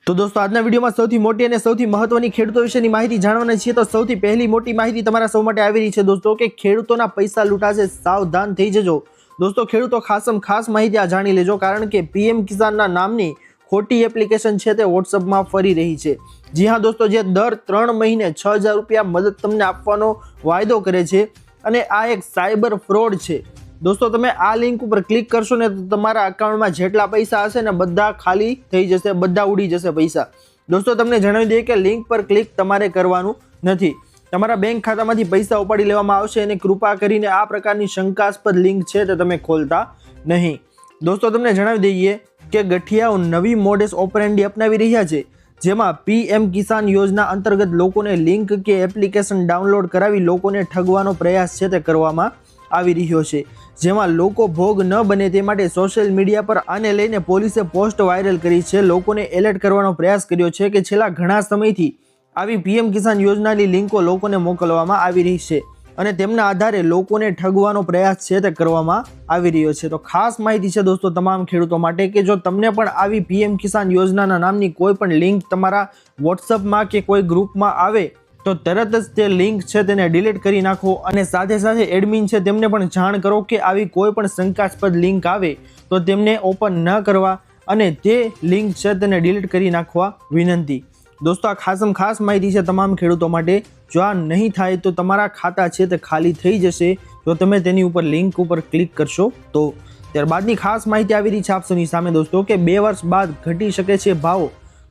તો દોસ્તો આજના વિડીયોમાં સૌથી મોટી અને સૌથી મહત્વની ખેડૂતો વિશેની માહિતી જાણવાની છે। તો સૌથી પહેલી મોટી માહિતી તમારા સૌ માટે આવી રહી છે દોસ્તો કે ખેડૂતોના પૈસા લૂંટાશે, સાવધાન થઈ જજો। દોસ્તો ખેડૂતો ખાસ માહિતી આ જાણી લેજો, કારણ કે પીએમ કિસાનના નામની ખોટી એપ્લિકેશન છે તે વોટ્સઅપમાં ફરી રહી છે। જી હા દોસ્તો, જે દર 3 મહિને 6000 રૂપિયા મદદ તમને આપવાનો વાયદો કરે છે અને આ એક સાયબર ફ્રોડ છે। દોસ્તો તમે આ લિંક ઉપર ક્લિક કરશો ને તો તમારા અકાઉન્ટમાં જેટલા પૈસા હશે ને બધા ખાલી થઈ જશે, બધા ઉડી જશે પૈસા। દોસ્તો તમને જણાવી દઈએ કે લિંક પર ક્લિક તમારે કરવાનું નથી, તમારા બેંક ખાતામાંથી પૈસા ઉપાડી લેવામાં આવશે અને કૃપા કરીને આ પ્રકારની શંકાસ્પદ લિંક છે તે તમે ખોલતા નહીં। દોસ્તો તમને જણાવી દઈએ કે ગઠિયાઓ નવી મોડેસ ઓપરેન્ડી અપનાવી રહ્યા છે, જેમાં પીએમ કિસાન યોજના અંતર્ગત લોકોને લિંક કે એપ્લિકેશન ડાઉનલોડ કરાવી લોકોને ઠગવાનો પ્રયાસ છે તે કરવામાં આવી રહ્યો છે, જેમાં લોકો ભોગ ન બને તે માટે સોશિયલ મીડિયા પર આને લઈને પોલીસે પોસ્ટ વાયરલ કરી છે। લોકોને એલર્ટ કરવાનો પ્રયાસ કર્યો છે કે છેલ્લા ઘણા સમયથી આવી પીએમ કિસાન યોજનાની લિંકો લોકોને મોકલવામાં આવી રહી છે અને તેમના આધારે લોકોને ઠગવાનો પ્રયાસ છે તે કરવામાં આવી રહ્યો છે। તો ખાસ માહિતી છે દોસ્તો તમામ ખેડૂતો માટે કે જો તમને પણ આવી પીએમ કિસાન યોજનાના નામની કોઈ પણ લિંક તમારા વોટ્સઅપમાં કે કોઈ ગ્રુપમાં આવે તો તરત જ તે લિંક છે તેને ડિલીટ કરી નાખો અને સાથે સાથે એડમિન છે તેમને પણ જાણ કરો કે આવી કોઈ પણ શંકાસ્પદ લિંક આવે તો તેમને ઓપન ન કરવા અને તે લિંક છે તેને ડિલીટ કરી નાખવા વિનંતી। દોસ્તો આ ખાસ માહિતી છે તમામ ખેડૂતો માટે। જો આ નહીં થાય તો તમારા ખાતા છે તે ખાલી થઈ જશે જો તમે તેની ઉપર લિંક ઉપર ક્લિક કરશો તો। ત્યારબાદની ખાસ માહિતી આવી રહી છે આપ સૌની સામે દોસ્તો કે 2 વર્ષ બાદ ઘટી શકે છે ભાવ।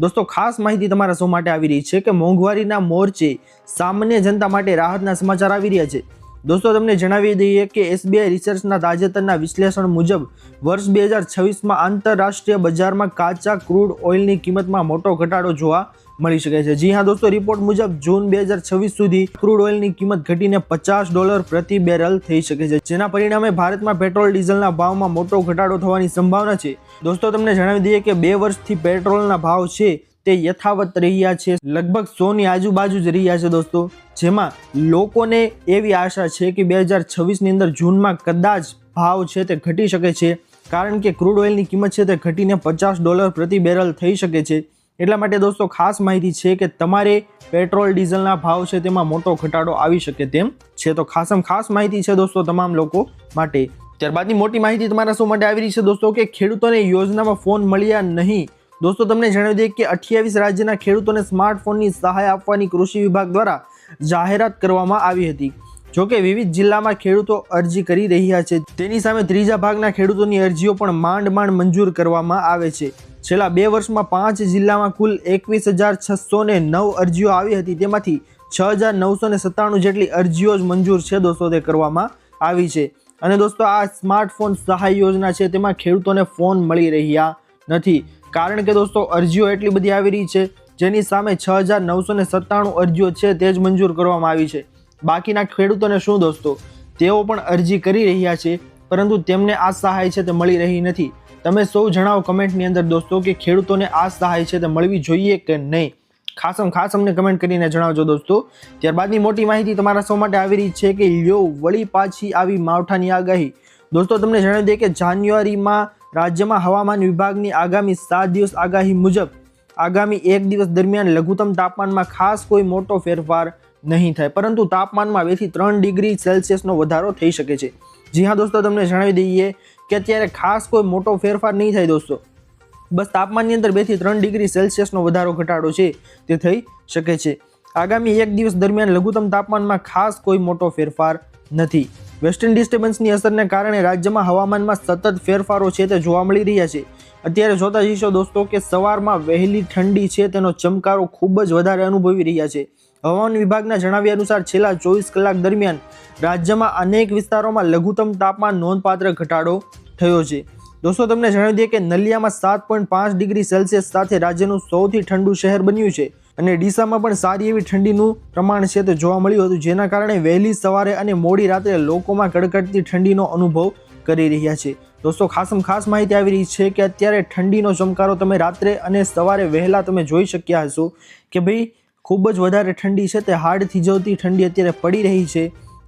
દોસ્તો ખાસ માહિતી તમારા સૌ માટે આવી રહી છે કે મોંઘવારીના મોરચે સામાન્ય જનતા માટે રાહતના સમાચાર આવી રહ્યા છે। દોસ્તો તમને જણાવી દઈએ કે એસબીઆઈ રિસર્ચના તાજેતરના વિશ્લેષણ મુજબ વર્ષ 2026માં આંતરરાષ્ટ્રીય બજારમાં કાચા ક્રૂડ ઓઇલની કિંમતમાં મોટો ઘટાડો જોવા મળી શકે છે। જી હા દોસ્તો, રિપોર્ટ મુજબ જૂન 2026 સુધી ક્રૂડ ઓઇલની કિંમત ઘટીને $50 પ્રતિ બેરલ થઈ શકે છે, જેના પરિણામે ભારતમાં પેટ્રોલ ડીઝલના ભાવમાં મોટો ઘટાડો થવાની સંભાવના છે। દોસ્તો તમને જણાવી દઈએ કે 2 વર્ષથી પેટ્રોલના ભાવ છે તે યથાવત રહ્યા છે, લગભગ 100ની આજુબાજુ જ રહ્યા છે દોસ્તો, જેમાં લોકોને એવી આશા છે કે 2026ની અંદર જૂનમાં કદાચ ભાવ છે તે ઘટી શકે છે, કારણ કે ક્રૂડ ઓઇલની કિંમત છે તે ઘટીને $50 પ્રતિ બેરલ થઈ શકે છે। એટલા માટે દોસ્તો ખાસ માહિતી છે કે તમારે પેટ્રોલ ડીઝલના ભાવ છે તેમાં મોટો ઘટાડો આવી શકે તેમ છે। તો ખાસ માહિતી છે દોસ્તો તમામ લોકો માટે। ત્યારબાદની મોટી માહિતી તમારા સૌ માટે આવી રહી છે દોસ્તો કે ખેડૂતોને યોજનામાં ફોન મળ્યા નહીં। દોસ્તો તમને જણાવી દઈએ કે 28 રાજ્યના ખેડૂતોને સ્માર્ટફોનની સહાય આપવાની કૃષિ વિભાગ દ્વારા જાહેરાત કરવામાં આવી હતી। જોકે વિવિધ જિલ્લામાં ખેડૂતો અરજી કરી રહ્યા છે, તેની સામે ત્રીજા ભાગના ખેડૂતોની અરજીઓ પણ માંડ મંજૂર કરવામાં આવે છે। છેલ્લા 2 વર્ષમાં 5 જિલ્લામાં કુલ 21,609 અરજીઓ આવી હતી, તેમાંથી 6,997 જેટલી અરજીઓ જ મંજૂર છે દોસ્તો તે કરવામાં આવી છે। અને દોસ્તો આ સ્માર્ટફોન સહાય યોજના છે તેમાં ખેડૂતોને ફોન મળી રહ્યા નથી, કારણ કે દોસ્તો અરજીઓ એટલી બધી આવી રહી છે, જેની સામે 6,997 અરજીઓ છે તે જ મંજૂર કરવામાં આવી છે। બાકીના ખેડૂતોને શું દોસ્તો, તેઓ પણ અરજી કરી રહ્યા છે પરંતુ તેમને આ સહાય છે તે મળી રહી નથી। તમે સૌ જણાવો કમેન્ટની અંદર દોસ્તો કે ખેડૂતોને આ સહાય છે તે મળવી જોઈએ કે નહીં, ખાસ અમને કમેન્ટ કરીને જણાવજો દોસ્તો। ત્યારબાદની મોટી માહિતી તમારા સૌ માટે આવી રહી છે કે લ્યો વળી પાછી આવી માવઠાની આગાહી। દોસ્તો તમને જણાવી દઈએ કે જાન્યુઆરીમાં રાજ્યમાં હવામાન વિભાગની આગામી 7 દિવસ આગાહી મુજબ આગામી 1 દિવસ દરમિયાન લઘુત્તમ તાપમાનમાં ખાસ કોઈ મોટો ફેરફાર નહીં થાય, પરંતુ તાપમાનમાં 2 થી 3 ડિગ્રી સેલ્સિયસનો વધારો થઈ શકે છે। જી હા દોસ્તો, તમને જણાવી દઈએ કે અત્યારે ખાસ કોઈ મોટો ફેરફાર નહીં થાય દોસ્તો, બસ તાપમાનની અંદર 2 થી 3 ડિગ્રી સેલ્સિયસનો વધારો ઘટાડો છે તે થઈ શકે છે। આગામી 1 દિવસ દરમિયાન લઘુત્તમ તાપમાનમાં ખાસ કોઈ મોટો ફેરફાર નથી। વેસ્ટર્ન ડિસ્ટર્બન્સની અસરને કારણે રાજ્યમાં હવામાનમાં સતત ફેરફારો છે તે જોવા મળી રહ્યા છે। અત્યારે જોતા જઈશો દોસ્તો કે સવારમાં વહેલી ઠંડી છે તેનો ચમકારો ખૂબ જ વધારે અનુભવી રહ્યા છે। હવામાન વિભાગના જણાવ્યા અનુસાર છેલ્લા 24 કલાક દરમિયાન રાજ્યમાં અનેક વિસ્તારોમાં લઘુત્તમ તાપમાન નોંધપાત્ર ઘટાડો થયો છે। દોસ્તો તમને જણાવી દઈએ કે નલિયામાં 7.5 ડિગ્રી સેલ્સિયસ સાથે રાજ્યનું સૌથી ઠંડુ શહેર બન્યું છે અને ડીસામાં પણ સારી એવી ઠંડીનું પ્રમાણ છે તે જોવા મળ્યું હતું, જેના કારણે વહેલી સવારે અને મોડી રાત્રે લોકોમાં કડકડતી ઠંડીનો અનુભવ કરી રહ્યા છે। દોસ્તો ખાસ માહિતી આવી રહી છે કે અત્યારે ઠંડીનો ચમકારો તમે રાત્રે અને સવારે વહેલા તમે જોઈ શક્યા હશો કે ભાઈ ખૂબ જ વધારે ઠંડી છે તે હાડ થીજવતી ઠંડી અત્યારે પડી રહી છે,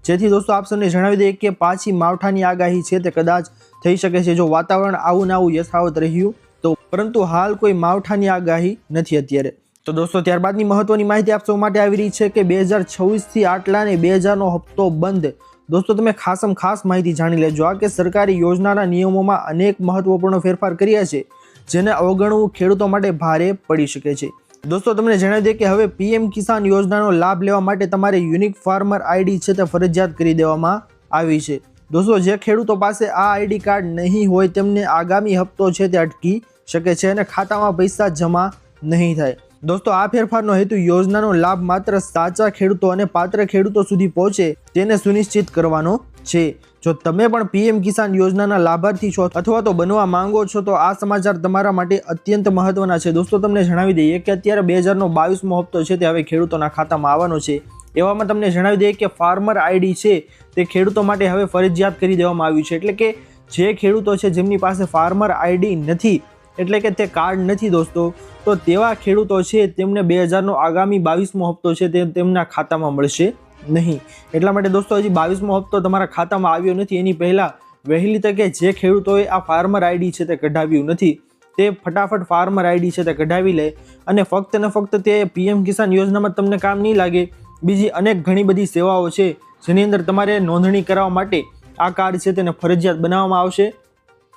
જેથી દોસ્તો આપ સૌને જણાવી દઈએ કે પાછી માવઠાની આગાહી છે તે કદાચ થઈ શકે છે જો વાતાવરણ આવું યથાવત રહ્યું તો પરંતુ હાલ કોઈ માવઠાની આગાહી નથી અત્યારે. તો દોસ્તો ત્યારબાદની મહત્વની માહિતી આપ સૌ માટે આવી રહી છે કે 2026 આટલા ને 2000નો હપ્તો બંધ. દોસ્તો તમે ખાસ માહિતી જાણી લેજો. આ કે સરકારી યોજનાના નિયમોમાં અનેક મહત્વપૂર્ણ ફેરફાર કર્યા છે જેને અવગણવું ખેડૂતો માટે ભારે પડી શકે છે. દોસ્તો તમને જણાવી દઈએ કે હવે પીએમ કિસાન યોજનાનો લાભ લેવા માટે તમારે યુનિક ફાર્મર આઈડી છે તે ફરજિયાત કરી દેવામાં આવી છે. દોસ્તો જે ખેડૂતો પાસે આ આઈડી કાર્ડ નહીં હોય તેમને આગામી હપ્તો છે તે અટકી શકે છે અને ખાતામાં પૈસા જમા નહીં થાય. દોસ્તો આ ફેરફારનો હેતુ યોજનાનો લાભ માત્ર સાચા ખેડૂતો અને પાત્ર ખેડૂતો સુધી પહોંચે તેને સુનિશ્ચિત કરવાનો છે. જો તમે પણ પીએમ કિસાન યોજનાના લાભાર્થી છો અથવા તો બનવા માંગો છો તો આ સમાચાર તમારા માટે અત્યંત મહત્વના છે. દોસ્તો તમને જણાવી દઈએ કે અત્યારે 2022મો હપ્તો છે તે હવે ખેડૂતોના ખાતામાં આવવાનો છે. એવામાં તમને જણાવી દઈએ કે ફાર્મર આઈડી છે તે ખેડૂતો માટે હવે ફરજિયાત કરી દેવામાં આવ્યું છે. એટલે કે જે ખેડૂતો છે જેમની પાસે ફાર્મર આઈડી નથી એટલે કે તે કાર્ડ નથી દોસ્તો, તો તેવા ખેડૂતો છે તેમને 2000નો આગામી 22મો હપ્તો છે તે તેમના ખાતામાં મળશે નહીં. એટલા માટે દોસ્તો હજી 22મો હપ્તો તમારા ખાતામાં આવ્યો નથી એની પહેલાં વહેલી તકે જે ખેડૂતોએ આ ફાર્મર આઈડી છે તે કઢાવ્યું નથી તે ફટાફટ ફાર્મર આઈડી છે તે કઢાવી લે અને ફક્ત ને ફક્ત તે પીએમ કિસાન યોજનામાં તમને કામ નહીં લાગે. બીજી અનેક ઘણી બધી સેવાઓ છે જેની અંદર તમારે નોંધણી કરાવવા માટે આ કાર્ડ છે તેને ફરજિયાત બનાવવામાં આવશે.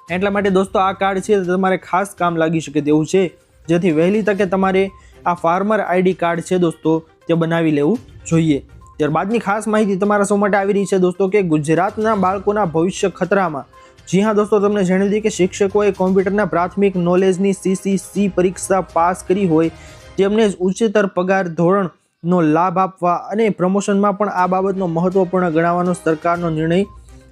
એટલા માટે દોસ્તો આ કાર્ડ છે તમારે ખાસ કામ લાગી શકે તેવું છે, જેથી વહેલી તકે તમારે આ ફાર્મર આઈડી કાર્ડ છે દોસ્તો તે બનાવી લેવું જોઈએ. ત્યારબાદની ખાસ માહિતી તમારા સૌ માટે આવી રહી છે દોસ્તો કે ગુજરાતના બાળકોના ભવિષ્ય ખતરામાં. જી હા દોસ્તો તમને જણાવી દઈએ કે શિક્ષકોએ કોમ્પ્યુટરના પ્રાથમિક નોલેજની CCC પરીક્ષા પાસ કરી હોય તેમને જ ઉચ્ચતર પગાર ધોરણનો લાભ આપવા અને પ્રમોશનમાં પણ આ બાબતનો મહત્વપૂર્ણ ગણાવવાનો સરકારનો નિર્ણય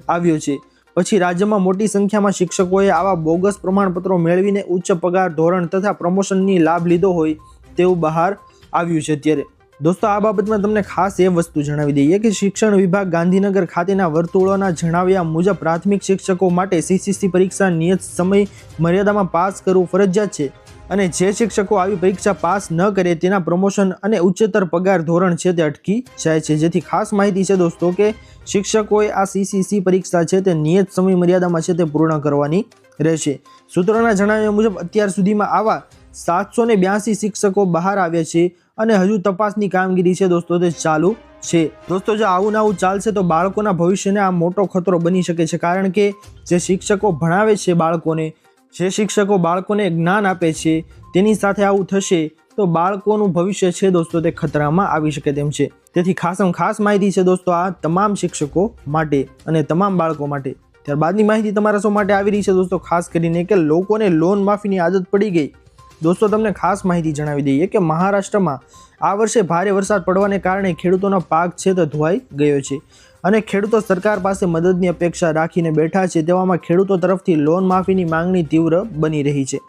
આવ્યો છે. પછી રાજ્યમાં મોટી સંખ્યામાં શિક્ષકોએ આવા બોગસ પ્રમાણપત્રો મેળવીને ઉચ્ચ પગાર ધોરણ તથા પ્રમોશનની લાભ લીધો હોય તેવું બહાર આવ્યું છે અત્યારે. દોસ્તો આ બાબતમાં તમને ખાસ એ વસ્તુ જણાવી દઈએ કે શિક્ષણ વિભાગ ગાંધીનગર ખાતેના વર્તુળોના જણાવ્યા મુજબ પ્રાથમિક શિક્ષકો માટે CCC પરીક્ષા નિયત સમય મર્યાદામાં પાસ કરવું ફરજિયાત છે અને જે શિક્ષકો આવી પરીક્ષા પાસ ન કરે તેના પ્રમોશન અને ઉચ્ચતર પગાર ધોરણ છે તે અટકી જાય છે. જેથી ખાસ માહિતી છે દોસ્તો કે શિક્ષકોએ આ CCC પરીક્ષા છે તે નિયત સમય મર્યાદામાં છે તે પૂર્ણ કરવાની રહેશે. સૂત્રોના જણાવ્યા મુજબ અત્યાર સુધીમાં આવા 782 શિક્ષકો બહાર આવ્યા છે અને હજુ તપાસની કામગીરી છે દોસ્તો તે ચાલુ છે. દોસ્તો જો આવું ચાલશે તો બાળકોના ભવિષ્યને આ મોટો ખતરો બની શકે છે, કારણ કે જે શિક્ષકો ભણાવે છે બાળકોને, જે શિક્ષકો બાળકોને જ્ઞાન આપે છે તેની સાથે આવું થશે તો બાળકોનું ભવિષ્ય છે દોસ્તો તે ખતરામાં આવી શકે તેમ છે. તેથી ખાસ માહિતી છે દોસ્તો આ તમામ શિક્ષકો માટે અને તમામ બાળકો માટે. ત્યારબાદની માહિતી તમારા સૌ માટે આવી રહી છે દોસ્તો ખાસ કરીને કે લોકોને લોન માફીની આદત પડી ગઈ. દોસ્તો તમને ખાસ માહિતી જણાવી દઈએ કે મહારાષ્ટ્રમાં આ વર્ષે ભારે વરસાદ પડવાને કારણે ખેડૂતોનો પાક છે તે ધોવાઈ ગયો છે અને ખેડૂતો સરકાર પાસે મદદની અપેક્ષા રાખીને બેઠા છે. તેવામાં ખેડૂતો તરફથી લોન માફીની માંગણી તીવ્ર બની રહી છે.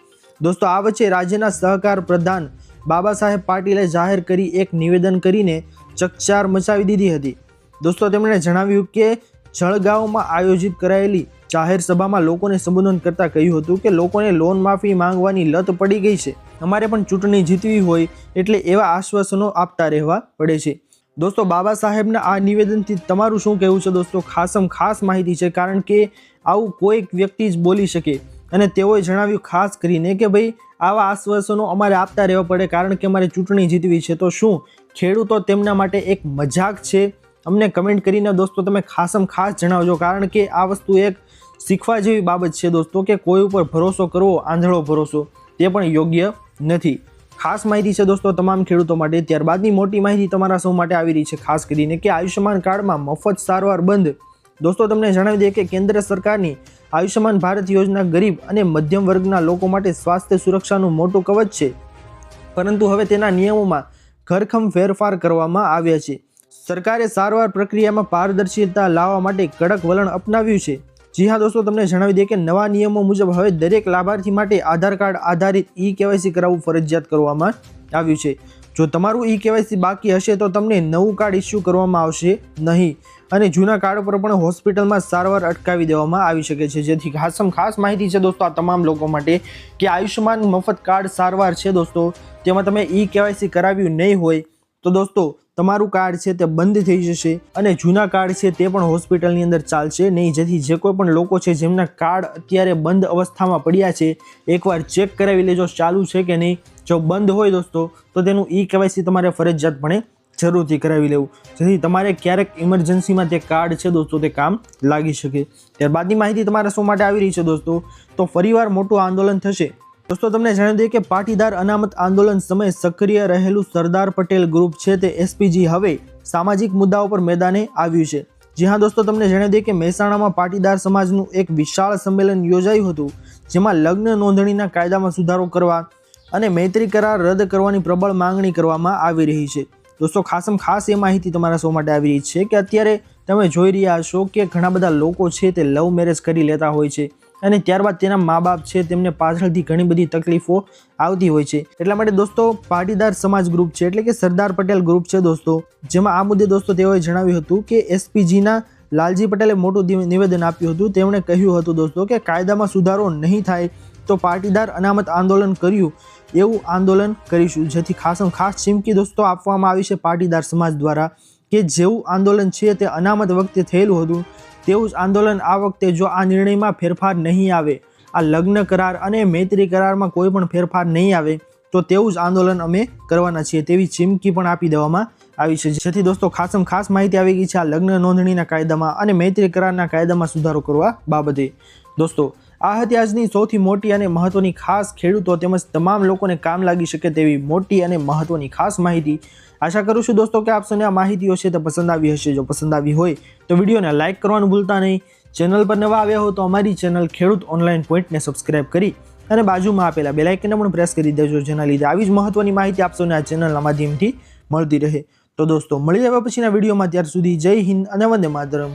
દોસ્તો આ વચ્ચે રાજ્યના સહકાર પ્રધાન બાબા સાહેબ પાટીલે જાહેર કરી એક નિવેદન કરીને ચકચાર મચાવી દીધી હતી. દોસ્તો તેમણે જણાવ્યું કે જળગાંવમાં આયોજિત કરાયેલી જાહેર સભામાં લોકોને સંબોધન કરતા કહ્યું હતું કે લોકોને લોન માફી માંગવાની લત પડી ગઈ છે. અમારે પણ ચૂંટણી જીતવી હોય એટલે એવા આશ્વાસનો આપતા રહેવા પડે છે. દોસ્તો બાબા સાહેબના આ નિવેદનથી તમારું શું કહેવું છે દોસ્તો? ખાસ માહિતી છે, કારણ કે આવું કોઈક વ્યક્તિ જ બોલી શકે અને તેઓએ જણાવ્યું ખાસ કરીને કે ભાઈ આવા આશ્વાસનો અમારે આપતા રહેવા પડે કારણ કે અમારે ચૂંટણી જીતવી છે. તો શું ખેડૂતો તેમના માટે એક મજાક છે? અમને કમેન્ટ કરીને દોસ્તો તમે ખાસ જણાવજો, કારણ કે આ વસ્તુ એક શીખવા જેવી બાબત છે દોસ્તો કે કોઈ ઉપર ભરોસો કરવો, આંધળો ભરોસો, તે પણ યોગ્ય નથી. ખાસ માહિતી છે દોસ્તો તમામ ખેડૂતો માટે. ત્યારબાદની મોટી માહિતી તમારા સૌ માટે આવી રહી છે ખાસ કરીને કે આયુષ્યમાન કાર્ડમાં મફત સારવાર બંધ. દોસ્તો તમને જણાવી દઈએ કે કેન્દ્ર સરકારની આયુષ્યમાન ભારત યોજના ગરીબ અને મધ્યમ વર્ગના લોકો માટે સ્વાસ્થ્ય સુરક્ષાનું મોટું કવચ છે, પરંતુ હવે તેના નિયમોમાં ઘરખમ ફેરફાર કરવામાં આવ્યા છે. સરકારે સારવાર પ્રક્રિયામાં પારદર્શિતા લાવવા માટે કડક વલણ અપનાવ્યું છે. જી હા દોસ્તો તમને જણાવી દઈએ કે નવા નિયમો મુજબ હવે દરેક લાભાર્થી માટે આધાર કાર્ડ આધારિત eKYC કરાવવું ફરજિયાત કરવામાં આવ્યું છે. જો તમારું eKYC બાકી હશે તો તમને નવું કાર્ડ ઇસ્યુ કરવામાં આવશે નહીં અને જૂના કાર્ડ પર પણ હોસ્પિટલમાં સારવાર અટકાવી દેવામાં આવી શકે છે. જેથી ખાસ માહિતી છે દોસ્તો આ તમામ લોકો માટે કે આયુષ્યમાન મફત કાર્ડ સારવાર છે દોસ્તો, તેમાં તમે eKYC કરાવ્યું નહીં હોય તો દોસ્તો તમારું કાર્ડ છે તે બંધ થઈ જશે અને જૂના કાર્ડ છે તે પણ હોસ્પિટલની અંદર ચાલશે નહીં, જેથી જે કોઈ પણ લોકો છે જેમના કાર્ડ અત્યારે બંધ અવસ્થામાં પડ્યા છે એકવાર ચેક કરાવી લેજો ચાલુ છે કે નહીં. જો બંધ હોય દોસ્તો તો તેનું KYC તમારે ફરજિયાતપણે જરૂરથી કરાવી લેવું, જેથી તમારે ક્યારેક ઇમરજન્સીમાં તે કાર્ડ છે દોસ્તો તે કામ લાગી શકે. ત્યારબાદની માહિતી તમારા શો માટે આવી રહી છે દોસ્તો, તો ફરીવાર મોટું આંદોલન થશે. દોસ્તો તમને જણાવી દઈએ કે પાટીદાર અનામત આંદોલન સમયે સક્રિય રહેલું સરદાર પટેલ ગ્રુપ છે તે SPG હવે સામાજિક મુદ્દાઓ પર મેદાને આવ્યું છે. જી હા દોસ્તો, તમને જણાવી દઈએ કે મહેસાણામાં પાટીદાર સમાજનું એક વિશાળ સંમેલન યોજાયું હતું, જેમાં લગ્ન નોંધણીના કાયદામાં સુધારો કરવા અને મૈત્રી કરાર રદ કરવાની પ્રબળ માંગણી કરવામાં આવી રહી છે. દોસ્તો ખાસ એ માહિતી તમારા શો માટે આવી રહી છે કે અત્યારે તમે જોઈ રહ્યા હશો કે ઘણા બધા લોકો છે તે લવ મેરેજ કરી લેતા હોય છે અને ત્યારબાદ તેના મા બાપ છે તેમને પાછળથી ઘણી બધી તકલીફો આવતી હોય છે. એટલા માટે દોસ્તો પાટીદાર સમાજ ગ્રુપ છે એટલે કે સરદાર પટેલ ગ્રુપ છે દોસ્તો, જેમાં આ મુદ્દે દોસ્તો તેઓએ જણાવ્યું હતું કે SPGના લાલજી પટેલે મોટું નિવેદન આપ્યું હતું. તેમણે કહ્યું હતું દોસ્તો કે કાયદામાં સુધારો નહીં થાય તો પાટીદાર અનામત આંદોલન કર્યું એવું આંદોલન કરીશું, જેથી ખાસ ચીમકી દોસ્તો આપવામાં આવી છે પાટીદાર સમાજ દ્વારા કે જેવું આંદોલન છે તે અનામત વખતે થયેલું હતું તેવું જ આંદોલન આ વખતે જો આ નિર્ણયમાં ફેરફાર નહીં આવે, આ લગ્ન કરાર અને મૈત્રી કરારમાં કોઈ પણ ફેરફાર નહીં આવે તો તેવું જ આંદોલન અમે કરવાના છીએ તેવી ચીમકી પણ આપી દેવામાં આવી છે. જેથી દોસ્તો ખાસ માહિતી આવી ગઈ છે આ લગ્ન નોંધણીના કાયદામાં અને મૈત્રી કરારના કાયદામાં સુધારો કરવા બાબતે. દોસ્તો આ હતી આજની સૌથી મોટી અને મહત્વની ખાસ ખેડૂતો તેમજ તમામ લોકોને કામ લાગી શકે તેવી મોટી અને મહત્વની ખાસ માહિતી. આશા કરું છું દોસ્તો કે આપ સૌને આ માહિતીઓ છે તે પસંદ આવી હશે. જો પસંદ આવી હોય તો વિડીયોને લાઇક કરવાનું ભૂલતા નહીં. ચેનલ પર નવા આવ્યા હો તો અમારી ચેનલ ખેડૂત ઓનલાઈન પોઈન્ટને સબસ્ક્રાઇબ કરી અને બાજુમાં આપેલા બેલ આઇકનને પણ પ્રેસ કરી દેજો, જેના લીધે આવી જ મહત્વની માહિતી આપ સૌને આ ચેનલના માધ્યમથી મળતી રહે. તો દોસ્તો મળી આવ્યા પછીના વિડીયોમાં, ત્યાર સુધી જય હિન્દ અને વંદે માતરમ.